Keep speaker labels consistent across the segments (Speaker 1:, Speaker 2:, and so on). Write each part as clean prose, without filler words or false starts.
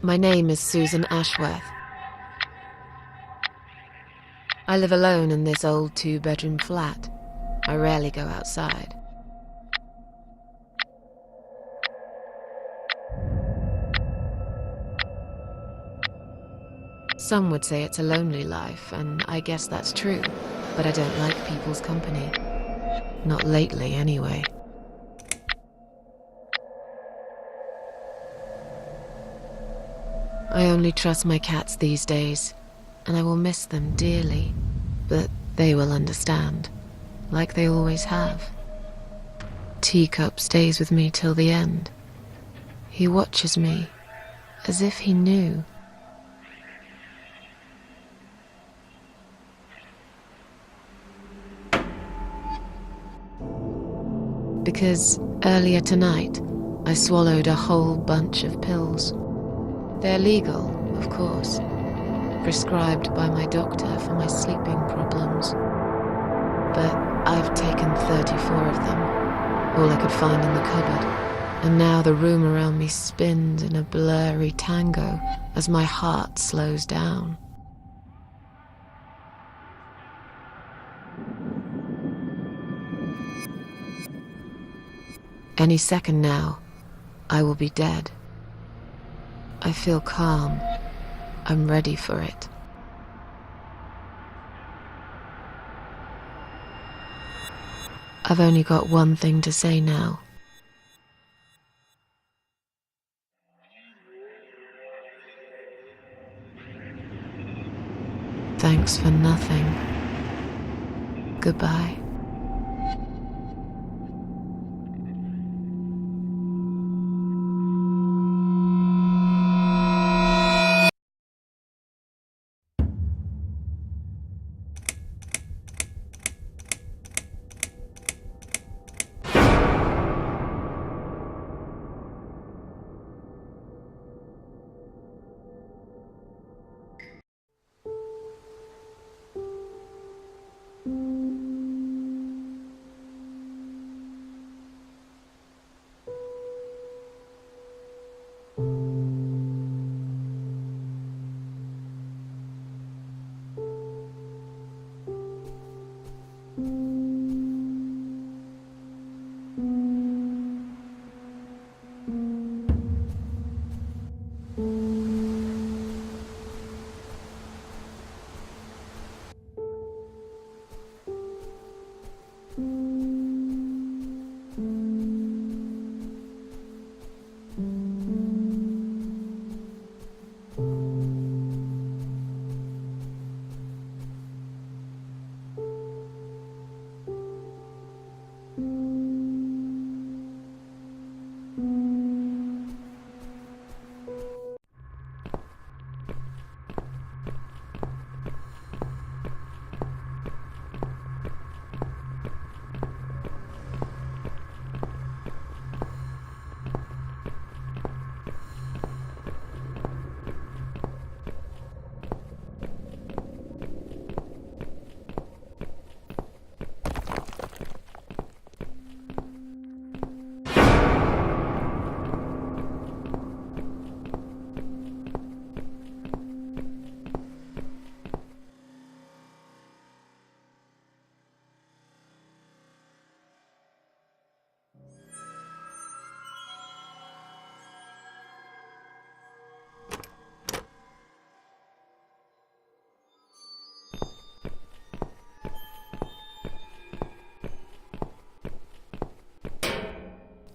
Speaker 1: My name is Susan Ashworth. I live alone in this old 2-bedroom flat. I rarely go outside. Some would say it's a lonely life, and I guess that's true, but I don't like people's company. Not lately, anyway. I only trust my cats these days, and I will miss them dearly, but they will understand, like they always have. Teacup stays with me till the end. He watches me, as if he knew. Because earlier tonight, I swallowed a whole bunch of pills. They're legal, of course, prescribed by my doctor for my sleeping problems. But I've taken 34 of them, all I could find in the cupboard, and now the room around me spins in a blurry tango as my heart slows down. Any second now, I will be dead. I feel calm. I'm ready for it. I've only got one thing to say now. Thanks for nothing. Goodbye.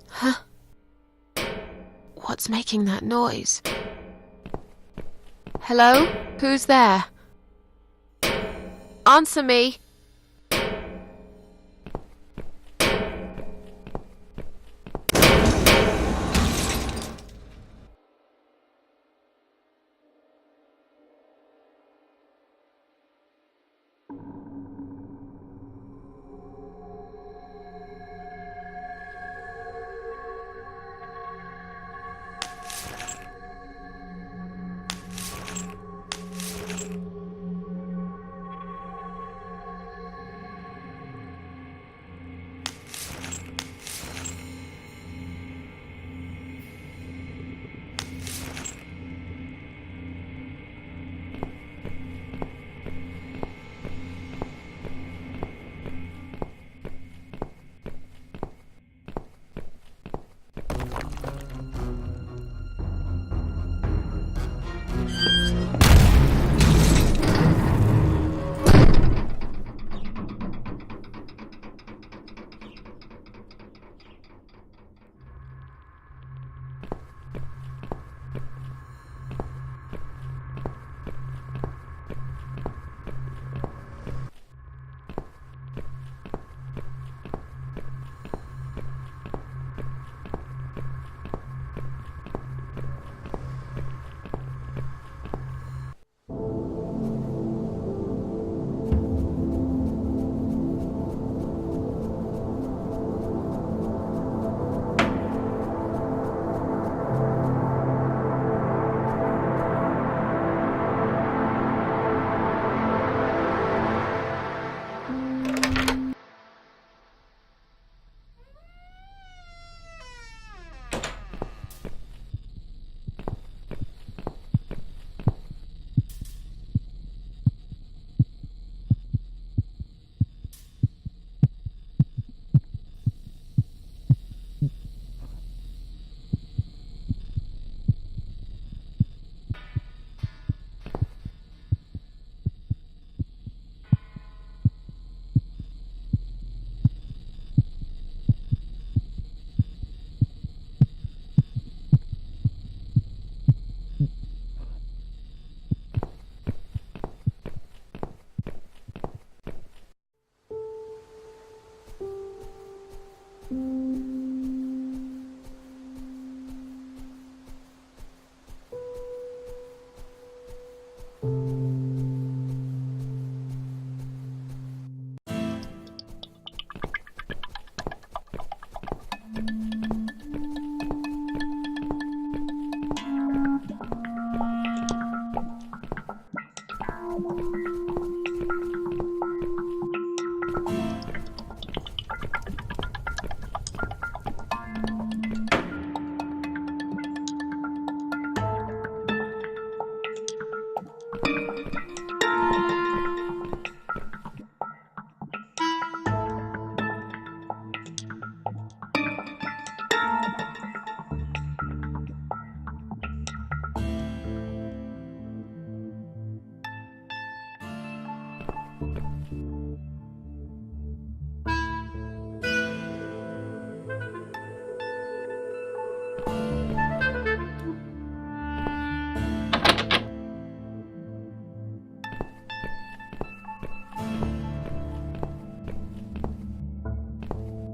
Speaker 1: Huh? What's making that noise? Hello? Who's there? Answer me!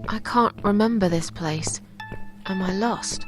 Speaker 1: I can't remember this place. Am I lost?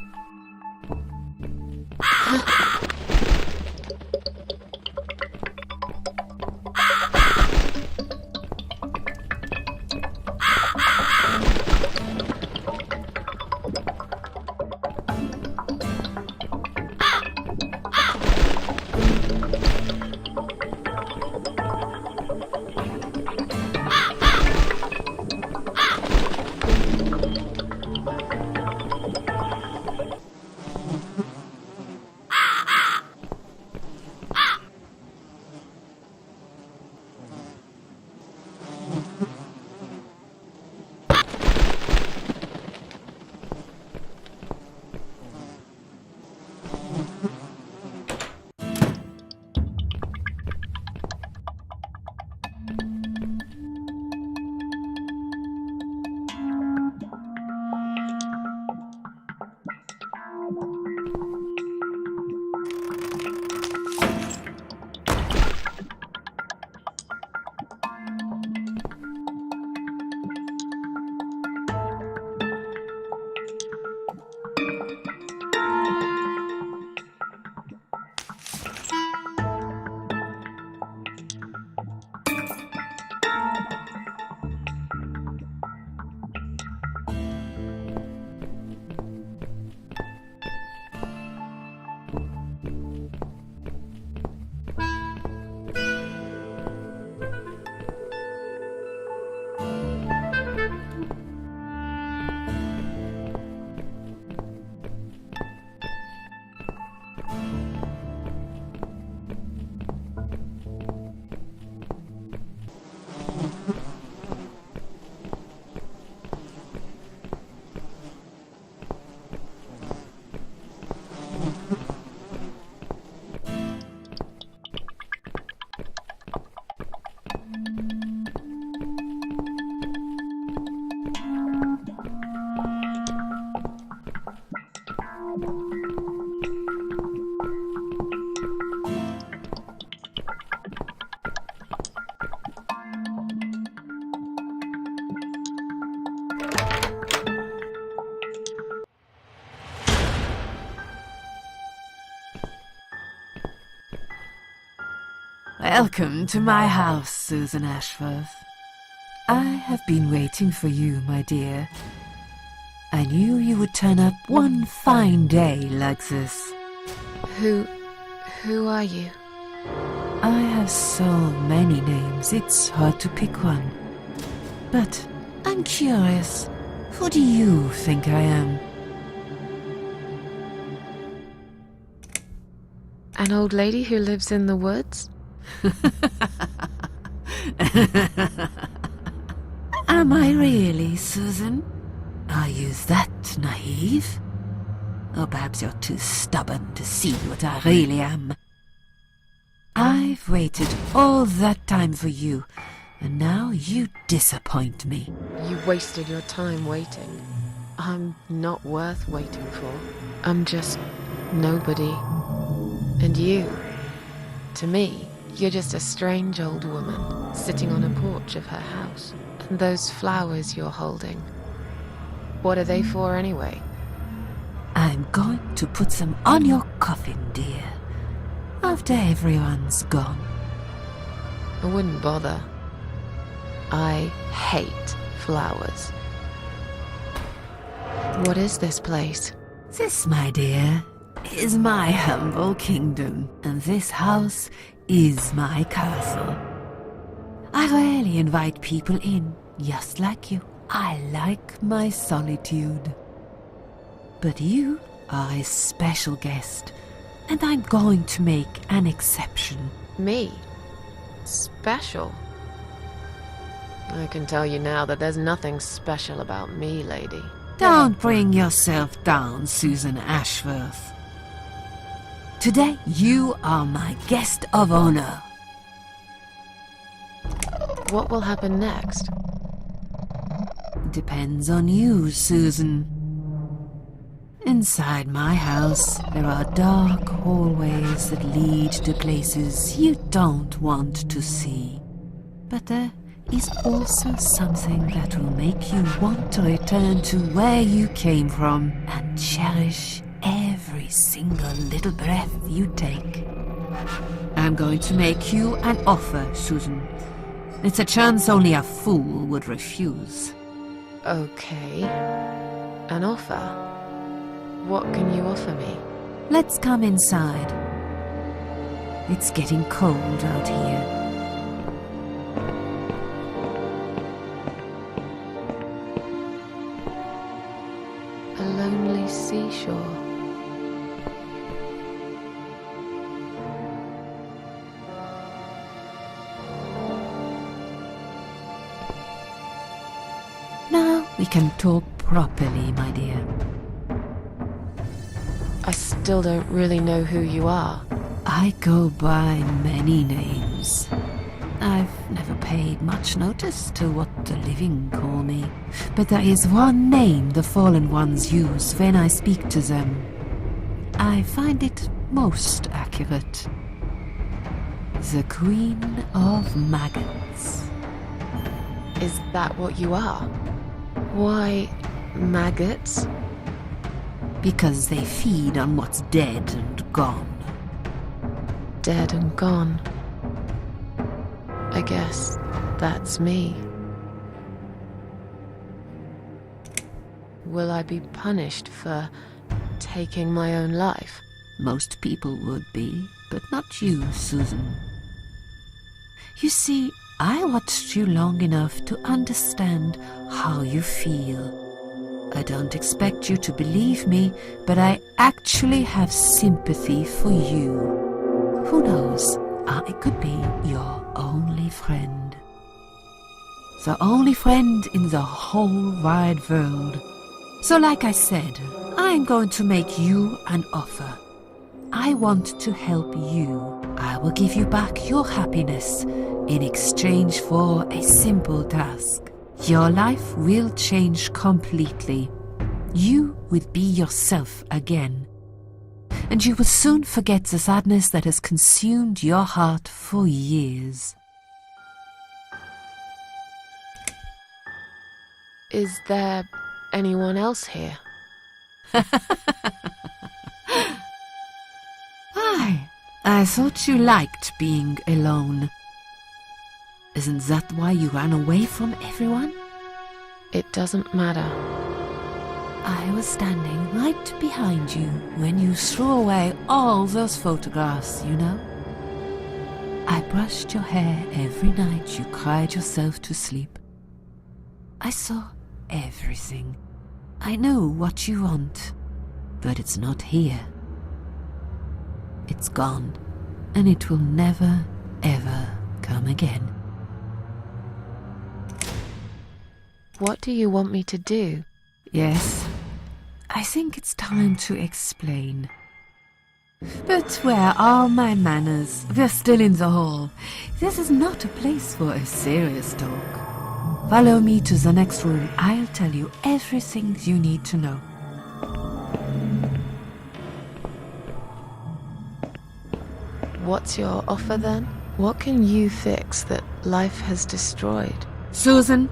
Speaker 2: Welcome to my house, Susan Ashworth. I have been waiting for you, my dear. I knew you would turn up one fine day like this.
Speaker 1: Who are you?
Speaker 2: I have so many names, it's hard to pick one. But I'm curious, who do you think I am?
Speaker 1: An old lady who lives in the woods?
Speaker 2: Am I really, Susan? Are you that naive? Or perhaps you're too stubborn to see what I really am. I've waited all that time for you, and now you disappoint me.
Speaker 1: You wasted your time waiting. I'm not worth waiting for. I'm just nobody. And you, to me, you're just a strange old woman sitting on a porch of her house. And those flowers you're holding, what are they for anyway?
Speaker 2: I'm going to put them on your coffin, dear, after everyone's gone.
Speaker 1: I wouldn't bother. I hate flowers. What is this place?
Speaker 2: This, my dear, is my humble kingdom, and this house is my castle. I rarely invite people in, just like you. I like my solitude. But you are a special guest, and I'm going to make an exception.
Speaker 1: Me? Special? I can tell you now that there's nothing special about me, lady.
Speaker 2: Don't bring yourself down, Susan Ashworth. Today, you are my guest of honor.
Speaker 1: What will happen next?
Speaker 2: Depends on you, Susan. Inside my house, there are dark hallways that lead to places you don't want to see. But there is also something that will make you want to return to where you came from and cherish every single little breath you take. I'm going to make you an offer, Susan. It's a chance only a fool would refuse.
Speaker 1: Okay. An offer? What can you offer me?
Speaker 2: Let's come inside. It's getting cold out here.
Speaker 1: A lonely seashore.
Speaker 2: Now we can talk properly, my dear.
Speaker 1: I still don't really know who you are.
Speaker 2: I go by many names. I've never paid much notice to what the living call me, but there is one name the fallen ones use when I speak to them. I find it most accurate. The Queen of Maggots.
Speaker 1: Is that what you are? Why, maggots?
Speaker 2: Because they feed on what's dead and gone.
Speaker 1: Dead and gone. I guess that's me. Will I be punished for taking my own life?
Speaker 2: Most people would be, but not you, Susan. You see, I watched you long enough to understand how you feel. I don't expect you to believe me, but I actually have sympathy for you. Who knows, I could be your only friend. The only friend in the whole wide world. So like I said, I'm going to make you an offer. I want to help you. I will give you back your happiness in exchange for a simple task. Your life will change completely. You will be yourself again. And you will soon forget the sadness that has consumed your heart for years.
Speaker 1: Is there anyone else here?
Speaker 2: I thought you liked being alone. Isn't that why you ran away from everyone?
Speaker 1: It doesn't matter.
Speaker 2: I was standing right behind you when you threw away all those photographs, you know. I brushed your hair every night you cried yourself to sleep. I saw everything. I know what you want, but it's not here. It's gone, and it will never, ever come again.
Speaker 1: What do you want me to do?
Speaker 2: Yes, I think it's time to explain. But where are my manners? We're still in the hall. This is not a place for a serious talk. Follow me to the next room. I'll tell you everything you need to know.
Speaker 1: What's your offer then? What can you fix that life has destroyed?
Speaker 2: Susan,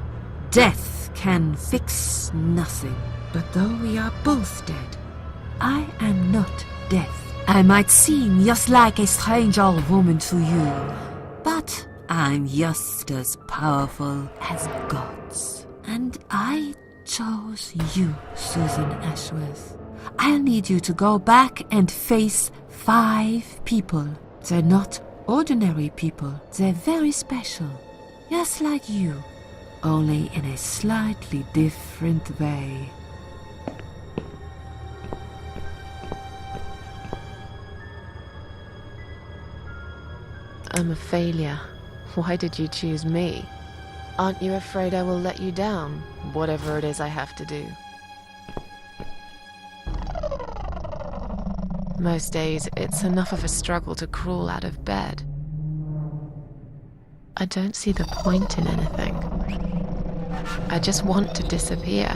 Speaker 2: death can fix nothing. But though we are both dead, I am not death. I might seem just like a strange old woman to you, but I'm just as powerful as gods. And I chose you, Susan Ashworth. I'll need you to go back and face 5 people. They're not Ordinary people, they're very special, just like you, only in a slightly different way.
Speaker 1: I'm a failure. Why did you choose me? Aren't you afraid I will let you down, whatever it is I have to do? Most days, it's enough of a struggle to crawl out of bed. I don't see the point in anything. I just want to disappear.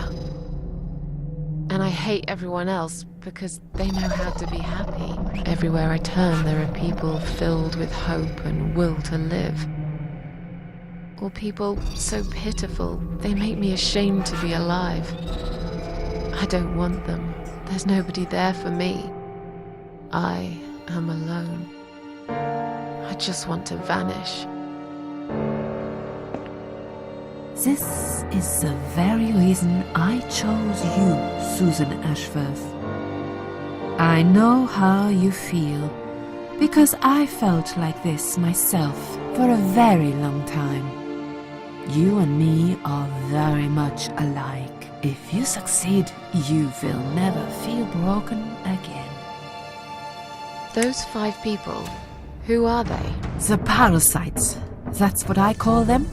Speaker 1: And I hate everyone else because they know how to be happy. Everywhere I turn, there are people filled with hope and will to live. Or people so pitiful, they make me ashamed to be alive. I don't want them. There's nobody there for me. I am alone. I just want to vanish.
Speaker 2: This is the very reason I chose you, Susan Ashworth. I know how you feel, because I felt like this myself for a very long time. You and me are very much alike. If you succeed, you will never feel broken again.
Speaker 1: Those 5 people, who are they?
Speaker 2: The parasites, that's what I call them.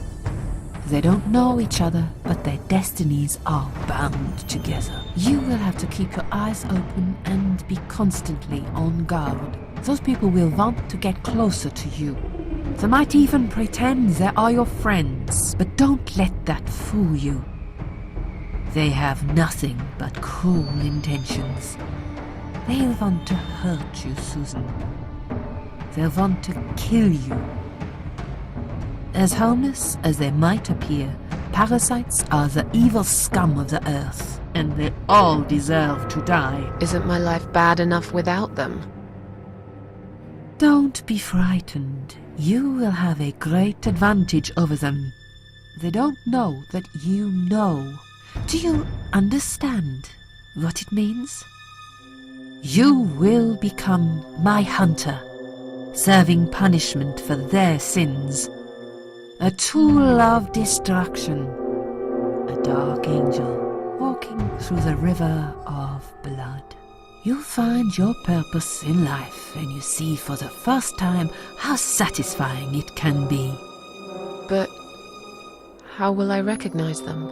Speaker 2: They don't know each other, but their destinies are bound together. You will have to keep your eyes open and be constantly on guard. Those people will want to get closer to you. They might even pretend they are your friends, but don't let that fool you. They have nothing but cruel intentions. They'll want to hurt you, Susan. They'll want to kill you. As harmless as they might appear, parasites are the evil scum of the earth, and they all deserve to die.
Speaker 1: Isn't my life bad enough without them?
Speaker 2: Don't be frightened. You will have a great advantage over them. They don't know that you know. Do you understand what it means? You will become my hunter, serving punishment for their sins. A tool of destruction, a dark angel walking through the river of blood. You'll find your purpose in life and you see for the first time how satisfying it can be.
Speaker 1: But how will I recognize them?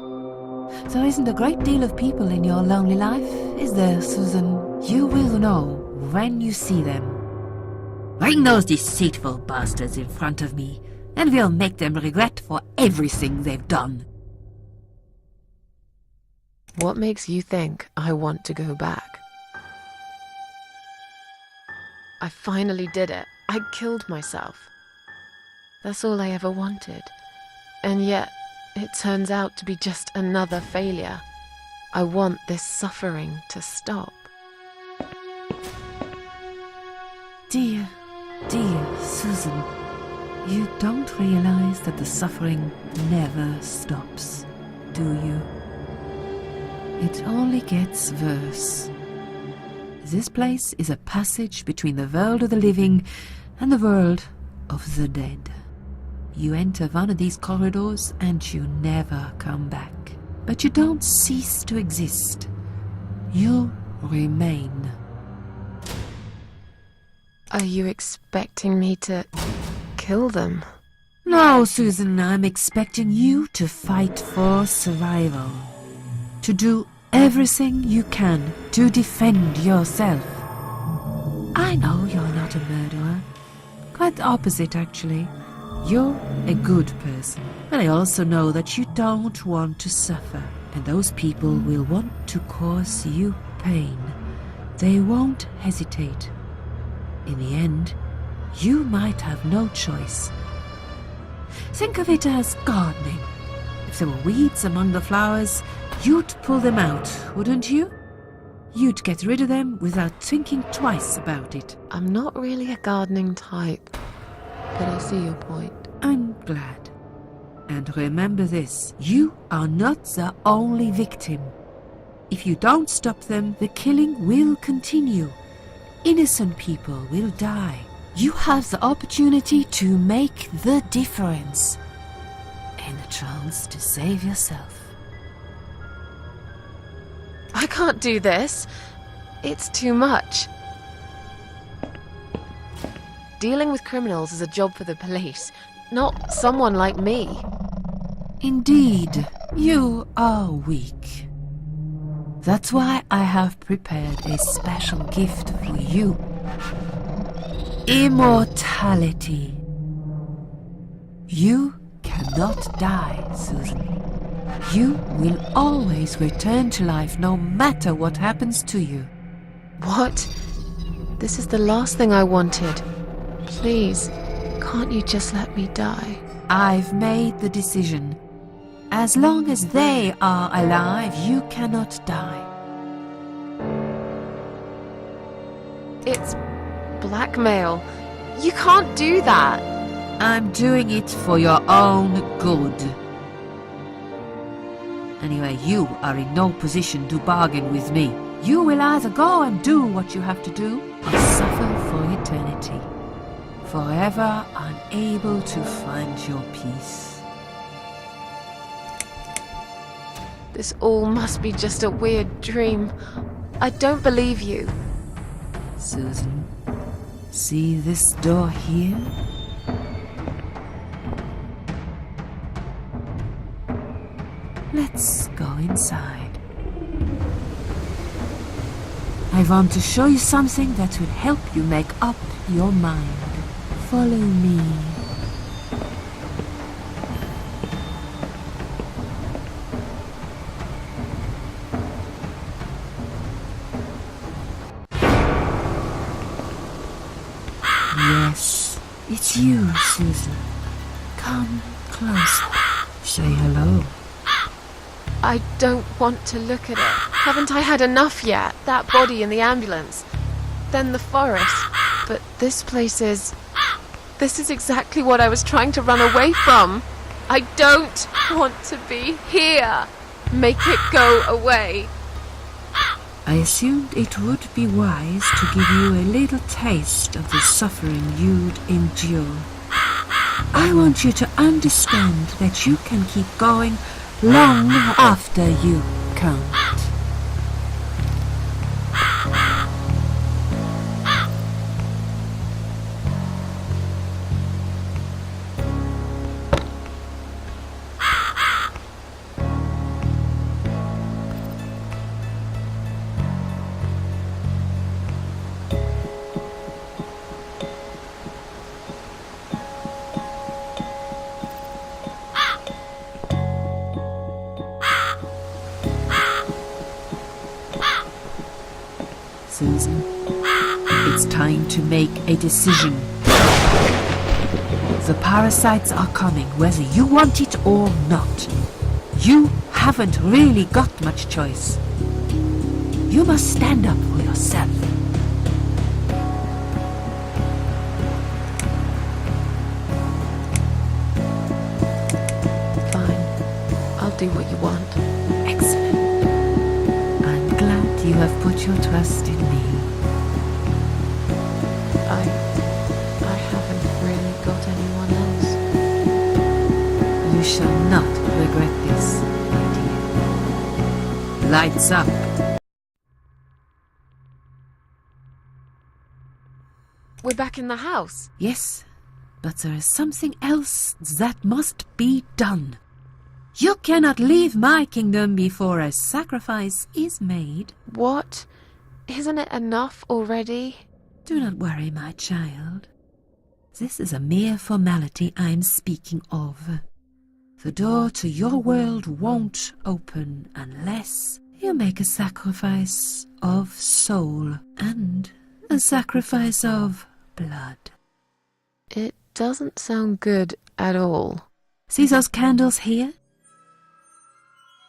Speaker 2: There isn't a great deal of people in your lonely life, is there, Susan? You will know when you see them. Bring those deceitful bastards in front of me, and we'll make them regret for everything they've done.
Speaker 1: What makes you think I want to go back? I finally did it. I killed myself. That's all I ever wanted. And yet, it turns out to be just another failure. I want this suffering to stop.
Speaker 2: Dear, dear Susan, you don't realize that the suffering never stops, do you? It only gets worse. This place is a passage between the world of the living and the world of the dead. You enter one of these corridors and you never come back. But you don't cease to exist. You remain.
Speaker 1: Are you expecting me to kill them?
Speaker 2: No, Susan, I'm expecting you to fight for survival. To do everything you can to defend yourself. I know you're not a murderer. Quite the opposite, actually. You're a good person. And I also know that you don't want to suffer. And those people will want to cause you pain. They won't hesitate. In the end, you might have no choice. Think of it as gardening. If there were weeds among the flowers, you'd pull them out, wouldn't you? You'd get rid of them without thinking twice about it.
Speaker 1: I'm not really a gardening type, but I see your point.
Speaker 2: I'm glad. And remember this, you are not the only victim. If you don't stop them, the killing will continue. Innocent people will die. You have the opportunity to make the difference and a chance to save yourself.
Speaker 1: I can't do this. It's too much. Dealing with criminals is a job for the police, not someone like me.
Speaker 2: Indeed, you are weak. That's why I have prepared a special gift for you. Immortality. You cannot die, Susan. You will always return to life no matter what happens to you.
Speaker 1: What? This is the last thing I wanted. Please, can't you just let me die?
Speaker 2: I've made the decision. As long as they are alive, you cannot die.
Speaker 1: It's blackmail. You can't do that.
Speaker 2: I'm doing it for your own good. Anyway, you are in no position to bargain with me. You will either go and do what you have to do, or suffer for eternity, forever unable to find your peace.
Speaker 1: This all must be just a weird dream. I don't believe you.
Speaker 2: Susan, see this door here? Let's go inside. I want to show you something that will help you make up your mind. Follow me. Yes, it's you, Susan. Come closer. Say hello.
Speaker 1: I don't want to look at it. Haven't I had enough yet? That body in the ambulance. Then the forest. But this place is... This is exactly what I was trying to run away from. I don't want to be here. Make it go away.
Speaker 2: I assumed it would be wise to give you a little taste of the suffering you'd endure. I want you to understand that you can keep going long after you can't. Susan, it's time to make a decision. The parasites are coming, whether you want it or not. You haven't really got much choice. You must stand up for yourself.
Speaker 1: Fine. I'll do what you want.
Speaker 2: Excellent. I'm glad you have put your trust in me.
Speaker 1: I haven't really got anyone else.
Speaker 2: You shall not regret this, my dear. Lights up.
Speaker 1: We're back in the house.
Speaker 2: Yes, but there is something else that must be done. You cannot leave my kingdom before a sacrifice is made.
Speaker 1: What? Isn't it enough already?
Speaker 2: Do not worry, my child. This is a mere formality I'm speaking of. The door to your world won't open unless you make a sacrifice of soul and a sacrifice of blood.
Speaker 1: It doesn't sound good at all.
Speaker 2: See those candles here?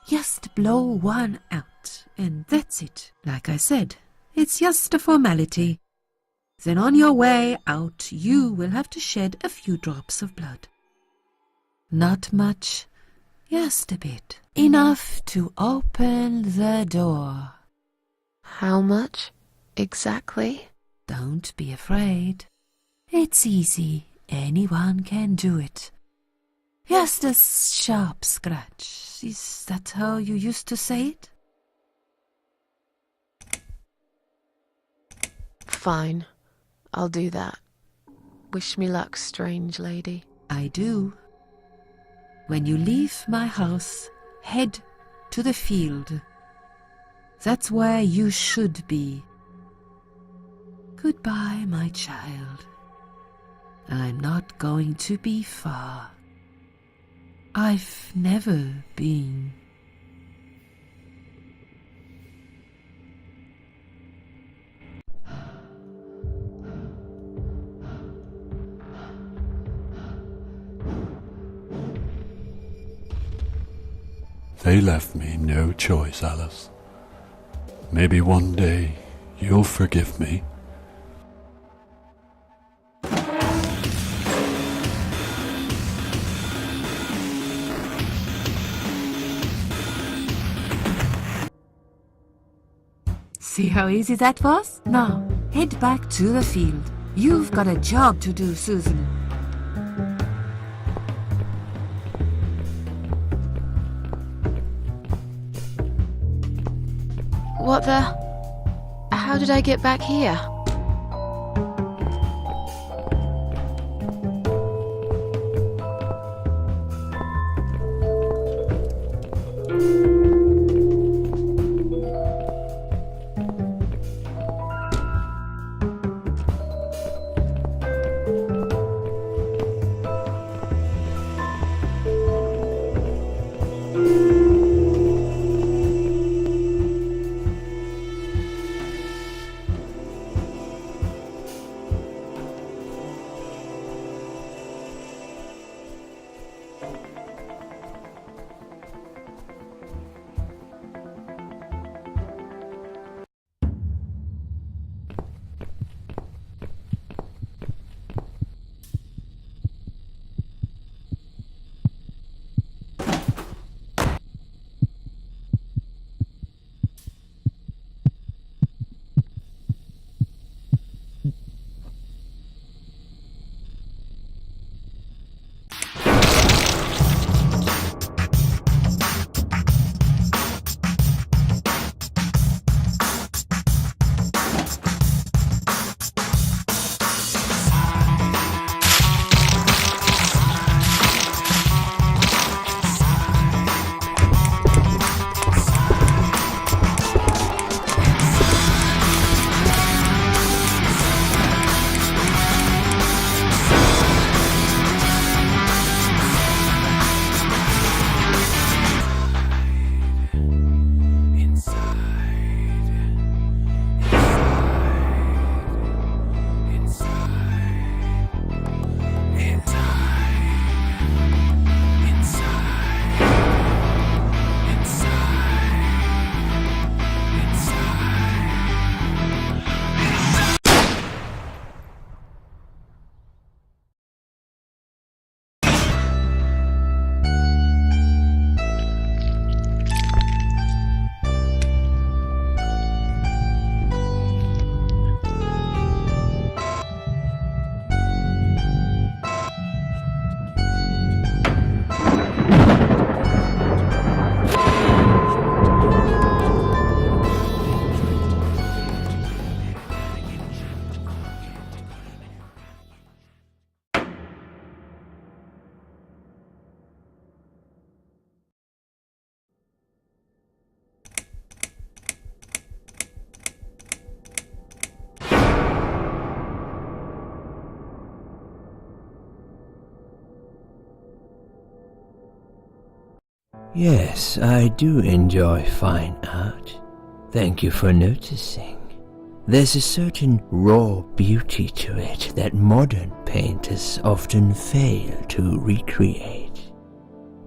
Speaker 2: Just blow one out, and that's it. Like I said, it's just a formality. Then on your way out, you will have to shed a few drops of blood. Not much, just a bit. Enough to open the door.
Speaker 1: How much exactly?
Speaker 2: Don't be afraid. It's easy. Anyone can do it. Just a sharp scratch. Is that how you used to say it?
Speaker 1: Fine. I'll do that. Wish me luck, strange lady.
Speaker 2: I do. When you leave my house, head to the field. That's where you should be. Goodbye, my child. I'm not going to be far. I've never been.
Speaker 3: They left me no choice, Alice. Maybe one day you'll forgive me.
Speaker 2: See how easy that was? Now, head back to the field. You've got a job to do, Susan.
Speaker 1: What the? How did I get back here?
Speaker 4: Yes, I do enjoy fine art. Thank you for noticing. There's a certain raw beauty to it that modern painters often fail to recreate.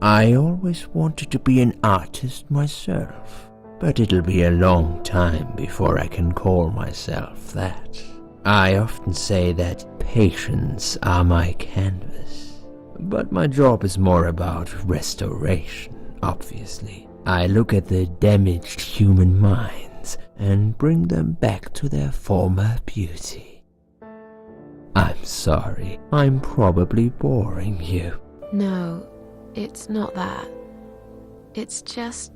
Speaker 4: I always wanted to be an artist myself, but it'll be a long time before I can call myself that. I often say that patients are my canvas, but my job is more about restoration. Obviously, I look at the damaged human minds and bring them back to their former beauty. I'm sorry. I'm probably boring you.
Speaker 1: No, it's not that. It's just...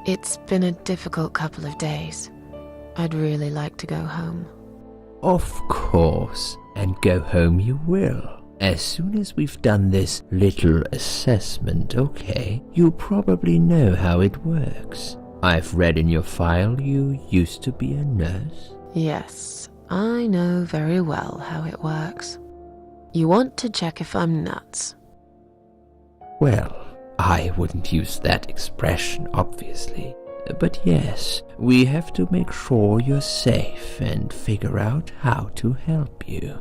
Speaker 1: It's been a difficult couple of days. I'd really like to go home.
Speaker 4: Of course, and go home you will. As soon as we've done this little assessment, okay? You probably know how it works. I've read in your file you used to be a nurse.
Speaker 1: Yes, I know very well how it works. You want to check if I'm nuts.
Speaker 4: Well, I wouldn't use that expression, obviously. But yes, we have to make sure you're safe and figure out how to help you.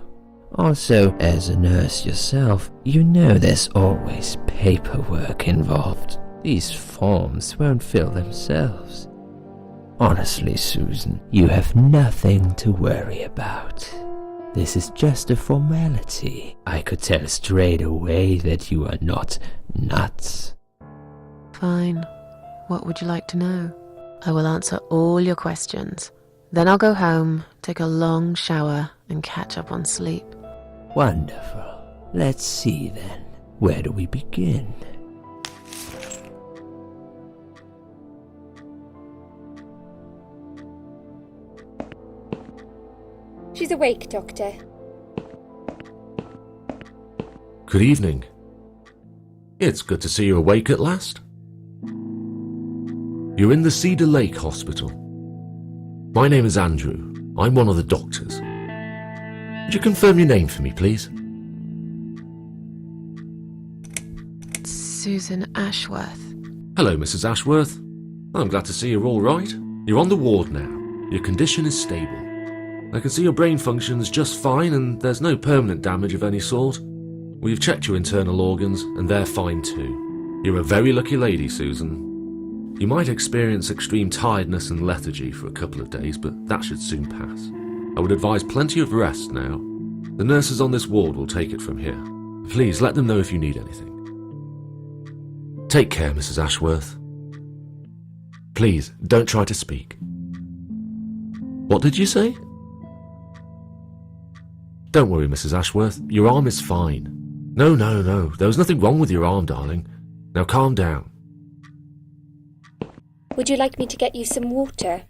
Speaker 4: Also, as a nurse yourself, you know there's always paperwork involved. These forms won't fill themselves. Honestly, Susan, you have nothing to worry about. This is just a formality. I could tell straight away that you are not nuts.
Speaker 1: Fine. What would you like to know? I will answer all your questions. Then I'll go home, take a long shower, and catch up on sleep.
Speaker 4: Wonderful. Let's see then. Where do we begin?
Speaker 5: She's awake, Doctor.
Speaker 6: Good evening. It's good to see you awake at last. You're in the Cedar Lake Hospital. My name is Andrew. I'm one of the doctors. Would you confirm your name for me, please?
Speaker 1: Susan Ashworth.
Speaker 6: Hello, Mrs. Ashworth. I'm glad to see you're all right. You're on the ward now. Your condition is stable. I can see your brain functions just fine and there's no permanent damage of any sort. We've checked your internal organs and they're fine too. You're a very lucky lady, Susan. You might experience extreme tiredness and lethargy for a couple of days, but that should soon pass. I would advise plenty of rest now. The nurses on this ward will take it from here. Please let them know if you need anything. Take care, Mrs. Ashworth. Please, don't try to speak. What did you say? Don't worry, Mrs. Ashworth. Your arm is fine. No. There was nothing wrong with your arm, darling. Now calm down.
Speaker 5: Would you like me to get you some water?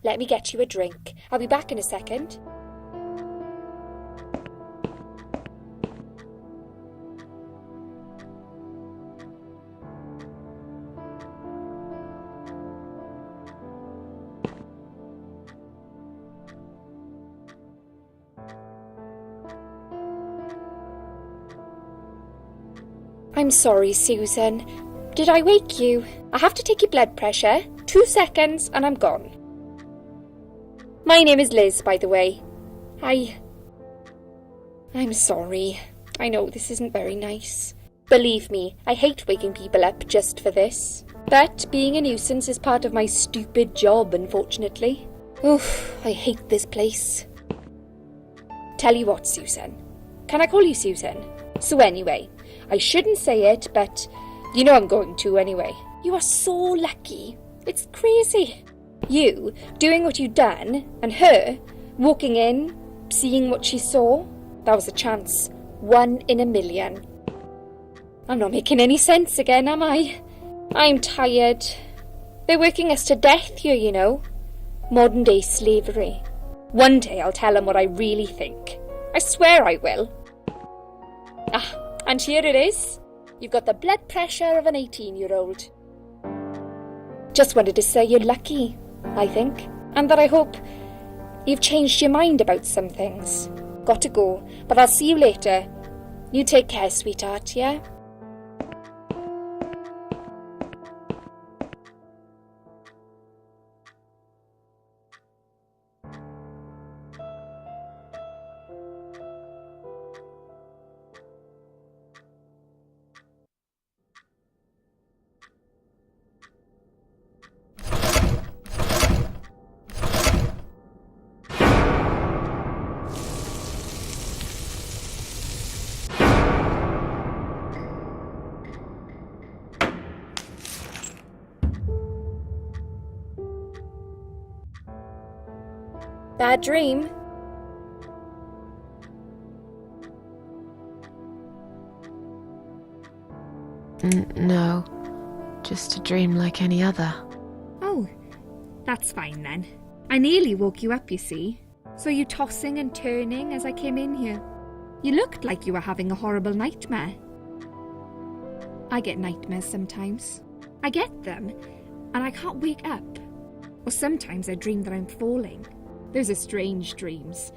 Speaker 5: Let me get you a drink. I'll be back in a second. I'm sorry, Susan. Did I wake you? I have to take your blood pressure. 2 seconds and I'm gone. My name is Liz, by the way. I'm sorry. I know this isn't very nice. Believe me, I hate waking people up just for this. But being a nuisance is part of my stupid job, unfortunately. Oof, I hate this place. Tell you what, Susan. Can I call you Susan? So anyway, I shouldn't say it, but you know I'm going to anyway. You are so lucky. It's crazy. You doing what you'd done, and her walking in, seeing what she saw. That was a chance. 1 in a million. I'm not making any sense again, am I? I'm tired. They're working us to death here, you know. Modern day slavery. One day I'll tell them what I really think. I swear I will. And here it is. You've got the blood pressure of an 18-year-old. Just wanted to say you're lucky, I think. And that I hope you've changed your mind about some things. Got to go, but I'll see you later. You take care, sweetheart, yeah? Bad dream?
Speaker 1: No, just a dream like any other.
Speaker 5: Oh, that's fine then. I nearly woke you up, you see. Saw you tossing and turning as I came in here. You looked like you were having a horrible nightmare. I get nightmares sometimes. I get them, and I can't wake up. Or sometimes I dream that I'm falling. Those are strange dreams.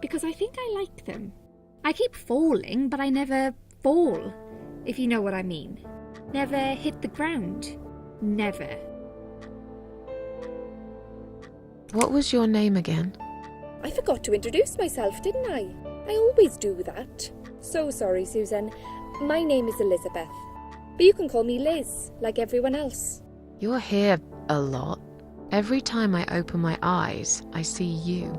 Speaker 5: Because I think I like them. I keep falling, but I never fall, if you know what I mean. Never hit the ground. Never.
Speaker 1: What was your name again?
Speaker 5: I forgot to introduce myself, didn't I? I always do that. So sorry, Susan. My name is Elizabeth. But you can call me Liz, like everyone else.
Speaker 1: You're here a lot. Every time I open my eyes, I see you.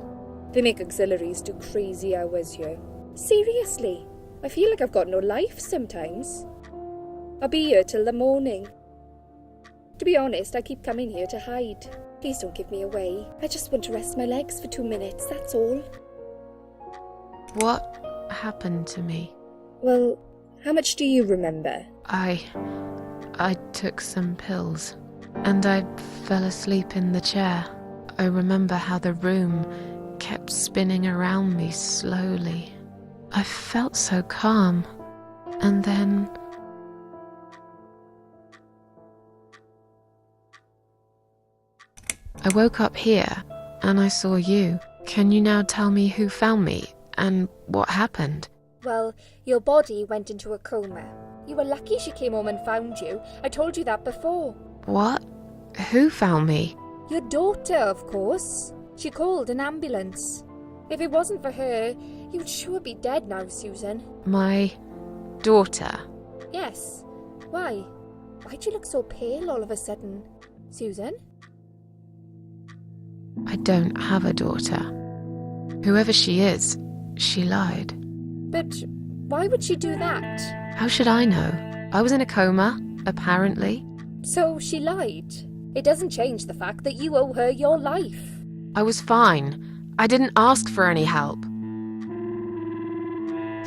Speaker 5: They make auxiliaries do crazy hours here. Seriously, I feel like I've got no life sometimes. I'll be here till the morning. To be honest, I keep coming here to hide. Please don't give me away. I just want to rest my legs for 2 minutes, that's all.
Speaker 1: What happened to me?
Speaker 5: Well, how much do you remember?
Speaker 1: I took some pills, and I fell asleep in the chair. I remember how the room kept spinning around me slowly. I felt so calm, and then... I woke up here, and I saw you. Can you now tell me who found me, and what happened?
Speaker 5: Well, your body went into a coma. You were lucky she came home and found you. I told you that before.
Speaker 1: What? Who found me?
Speaker 5: Your daughter, of course. She called an ambulance. If it wasn't for her, you'd sure be dead now, Susan.
Speaker 1: My daughter?
Speaker 5: Yes. Why? Why'd you look so pale all of a sudden? Susan?
Speaker 1: I don't have a daughter. Whoever she is, she lied.
Speaker 5: But why would she do that?
Speaker 1: How should I know? I was in a coma, apparently.
Speaker 5: So she lied. It doesn't change the fact that you owe her your life.
Speaker 1: I was fine. I didn't ask for any help.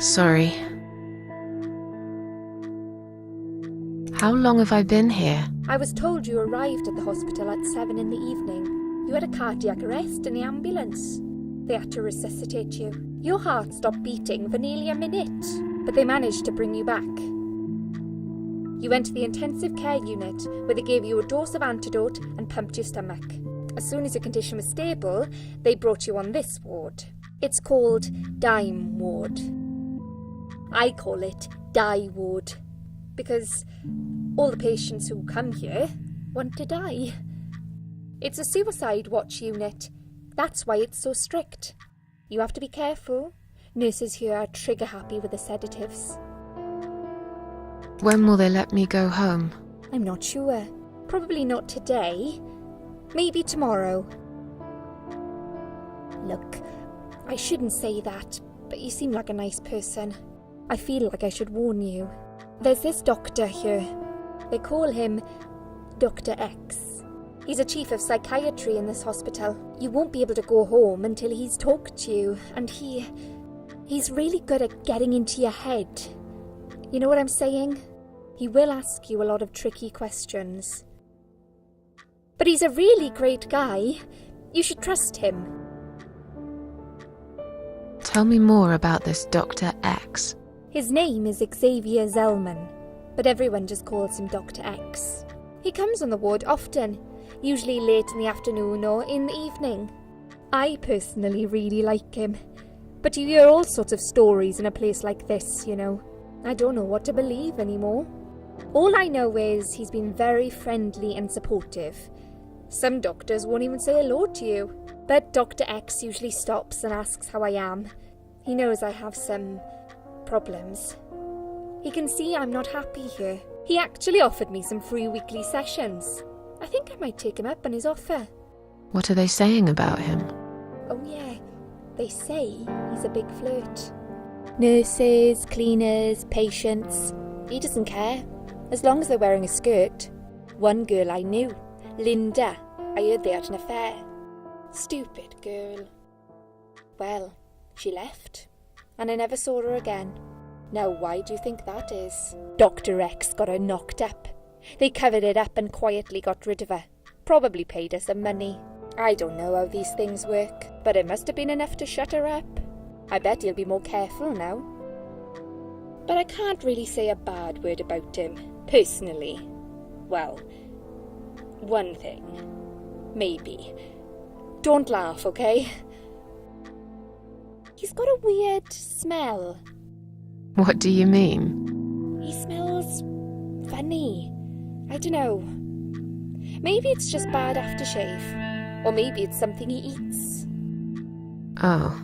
Speaker 1: Sorry. How long have I been here?
Speaker 5: I was told you arrived at the hospital at 7 in the evening. You had a cardiac arrest in the ambulance. They had to resuscitate you. Your heart stopped beating for nearly a minute, but they managed to bring you back. You went to the intensive care unit, where they gave you a dose of antidote and pumped your stomach. As soon as your condition was stable, they brought you on this ward. It's called Dime Ward. I call it Die Ward, because all the patients who come here want to die. It's a suicide watch unit. That's why it's so strict. You have to be careful. Nurses here are trigger happy with the sedatives.
Speaker 1: When will they let me go home?
Speaker 5: I'm not sure. Probably not today. Maybe tomorrow. Look, I shouldn't say that, but you seem like a nice person. I feel like I should warn you. There's this doctor here. They call him Dr. X. He's a chief of psychiatry in this hospital. You won't be able to go home until he's talked to you, and he's really good at getting into your head. You know what I'm saying? He will ask you a lot of tricky questions. But he's a really great guy. You should trust him.
Speaker 1: Tell me more about this Dr. X.
Speaker 5: His name is Xavier Zellman, but everyone just calls him Dr. X. He comes on the ward often, usually late in the afternoon or in the evening. I personally really like him, but you hear all sorts of stories in a place like this, you know. I don't know what to believe anymore. All I know is he's been very friendly and supportive. Some doctors won't even say hello to you, but Dr. X usually stops and asks how I am. He knows I have some problems. He can see I'm not happy here. He actually offered me some free weekly sessions. I think I might take him up on his offer.
Speaker 1: What are they saying about him?
Speaker 5: Oh yeah, they say he's a big flirt. Nurses, cleaners, patients. He doesn't care, as long as they're wearing a skirt. One girl I knew, Linda, I heard they had an affair. Stupid girl. Well, she left, and I never saw her again. Now, why do you think that is? Dr. X got her knocked up. They covered it up and quietly got rid of her. Probably paid her some money. I don't know how these things work, but it must have been enough to shut her up. I bet he'll be more careful now. But I can't really say a bad word about him, personally. Well, one thing. Maybe. Don't laugh, okay? He's got a weird smell.
Speaker 1: What do you mean?
Speaker 5: He smells funny. I don't know. Maybe it's just bad aftershave. Or maybe it's something he eats.
Speaker 1: Oh,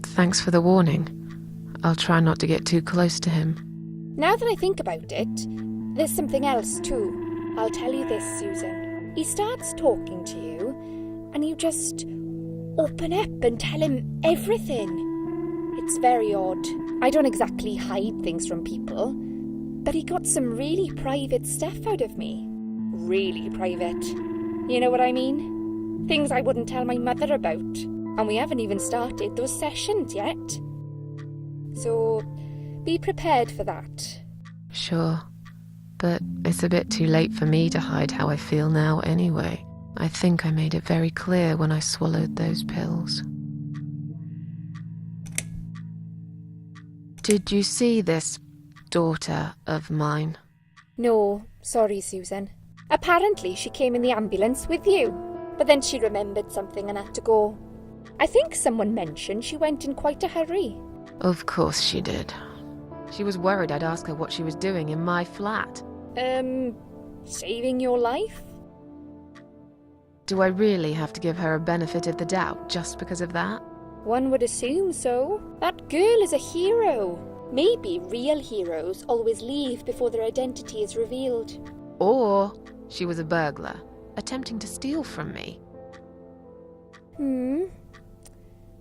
Speaker 1: thanks for the warning. I'll try not to get too close to him.
Speaker 5: Now that I think about it, there's something else too. I'll tell you this, Susan. He starts talking to you, and you just open up and tell him everything. It's very odd. I don't exactly hide things from people, but he got some really private stuff out of me. Really private. You know what I mean? Things I wouldn't tell my mother about. And we haven't even started those sessions yet. So, be prepared for that.
Speaker 1: Sure, but it's a bit too late for me to hide how I feel now anyway. I think I made it very clear when I swallowed those pills. Did you see this daughter of mine?
Speaker 5: No, sorry, Susan. Apparently she came in the ambulance with you, but then she remembered something and had to go. I think someone mentioned she went in quite a hurry.
Speaker 1: Of course she did. She was worried I'd ask her what she was doing in my flat.
Speaker 5: Saving your life?
Speaker 1: Do I really have to give her a benefit of the doubt just because of that?
Speaker 5: One would assume so. That girl is a hero. Maybe real heroes always leave before their identity is revealed.
Speaker 1: Or she was a burglar, attempting to steal from me.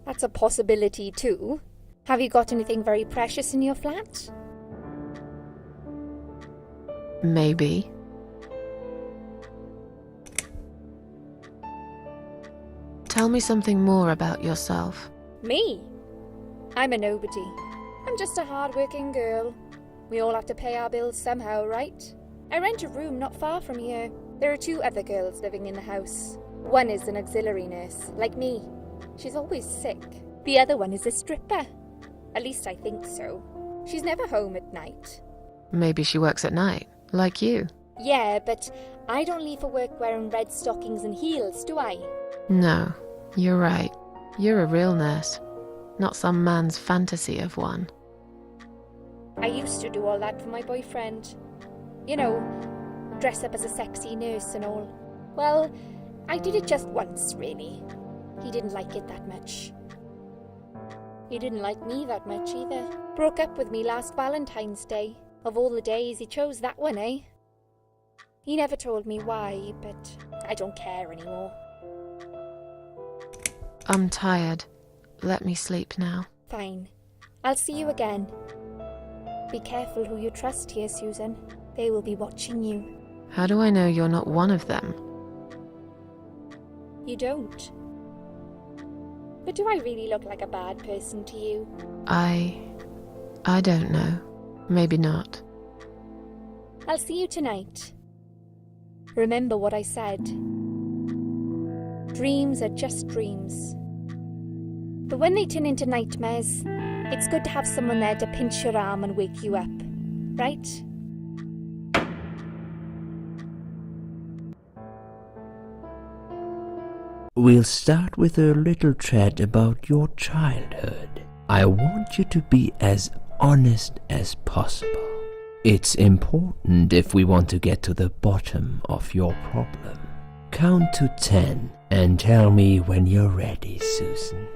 Speaker 5: That's a possibility too. Have you got anything very precious in your flat?
Speaker 1: Maybe. Tell me something more about yourself.
Speaker 5: Me? I'm a nobody. I'm just a hard-working girl. We all have to pay our bills somehow, right? I rent a room not far from here. There are 2 other girls living in the house. One is an auxiliary nurse, like me. She's always sick. The other one is a stripper. At least I think so. She's never home at night.
Speaker 1: Maybe she works at night, like you.
Speaker 5: Yeah, but I don't leave for work wearing red stockings and heels, do I?
Speaker 1: No, you're right. You're a real nurse, not some man's fantasy of one.
Speaker 5: I used to do all that for my boyfriend. You know, dress up as a sexy nurse and all. Well, I did it just once, really. He didn't like it that much. He didn't like me that much either. Broke up with me last Valentine's Day. Of all the days, he chose that one, eh? He never told me why, but I don't care anymore.
Speaker 1: I'm tired. Let me sleep now.
Speaker 5: Fine. I'll see you again. Be careful who you trust here, Susan. They will be watching you.
Speaker 1: How do I know you're not one of them?
Speaker 5: You don't. But do I really look like a bad person to you?
Speaker 1: I don't know. Maybe not.
Speaker 5: I'll see you tonight. Remember what I said. Dreams are just dreams. But when they turn into nightmares, it's good to have someone there to pinch your arm and wake you up, right?
Speaker 4: We'll start with a little chat about your childhood. I want you to be as honest as possible. It's important if we want to get to the bottom of your problem. Count to 10 and tell me when you're ready, Susan.